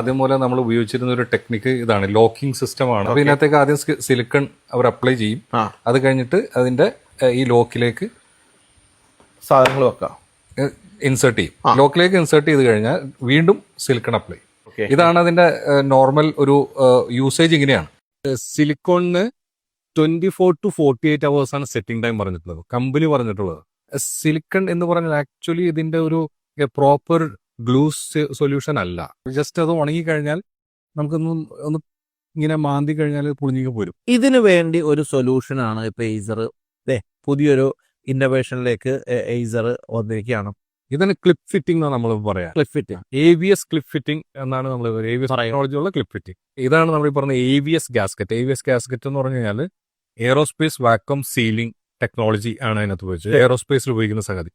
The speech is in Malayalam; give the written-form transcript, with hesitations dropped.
അതേപോലെ നമ്മൾ ഉപയോഗിച്ചിരുന്ന ഒരു ടെക്നിക്ക് ഇതാണ്, ലോക്കിംഗ് സിസ്റ്റം ആണ്. അപ്പൊ ഇതിനകത്തേക്ക് ആദ്യം സിലിക്കൺ അവർ അപ്ലൈ ചെയ്യും. അത് കഴിഞ്ഞിട്ട് അതിന്റെ ഈ ലോക്കിലേക്ക് സാധനങ്ങൾ വെക്കാം, ഇൻസേർട്ട് ചെയ്യും. ലോക്കിലേക്ക് ഇൻസേർട്ട് ചെയ്ത് കഴിഞ്ഞാൽ വീണ്ടും സിലിക്കൺ അപ്ലൈ. ഇതാണ് അതിന്റെ നോർമൽ ഒരു യൂസേജ്. ഇങ്ങനെയാണ് സിലിക്കോണിന് 24 to 48 hours ആണ് സെറ്റിംഗ് ടൈം പറഞ്ഞിട്ടുള്ളത്, കമ്പനി പറഞ്ഞിട്ടുള്ളത്. സിലിക്കൺ എന്ന് പറഞ്ഞാൽ ആക്ച്വലി ഇതിന്റെ ഒരു പ്രോപ്പർ ഗ്ലൂ സൊല്യൂഷൻ അല്ല. ജസ്റ്റ് അത് ഉണങ്ങി കഴിഞ്ഞാൽ നമുക്കൊന്ന് ഇങ്ങനെ മാന്തി കഴിഞ്ഞാൽ പൊളിഞ്ഞു പോരും. ഇതിനു വേണ്ടി ഒരു സൊല്യൂഷനാണ് ഇപ്പൊ എയ്സർ പുതിയൊരു ഇന്നോവേഷനിലേക്ക് എയ്സർ വന്നിരിക്കുകയാണ്. ഇതിന് ക്ലിപ്പ് ഫിറ്റിംഗ് എന്നാണ് നമ്മൾ പറയാം. Clip fitting, AVS clip fitting എന്നാണ് നമ്മൾ AVS ടെക്നോളജിയുള്ള ക്ലിപ്പ് ഫിറ്റിംഗ്. ഇതാണ് നമ്മൾ പറഞ്ഞ AVS ഗാസ്കറ്റ്. AVS ഗാസ്കറ്റ് എന്ന് പറഞ്ഞു കഴിഞ്ഞാൽ എയറോസ്പേസ് വാക്വം സീലിംഗ് ടെക്നോളജി ആണ് അതിനകത്ത് ഉപയോഗിച്ചത്. എയറോസ്പേസിൽ ഉപയോഗിക്കുന്ന സംഗതി.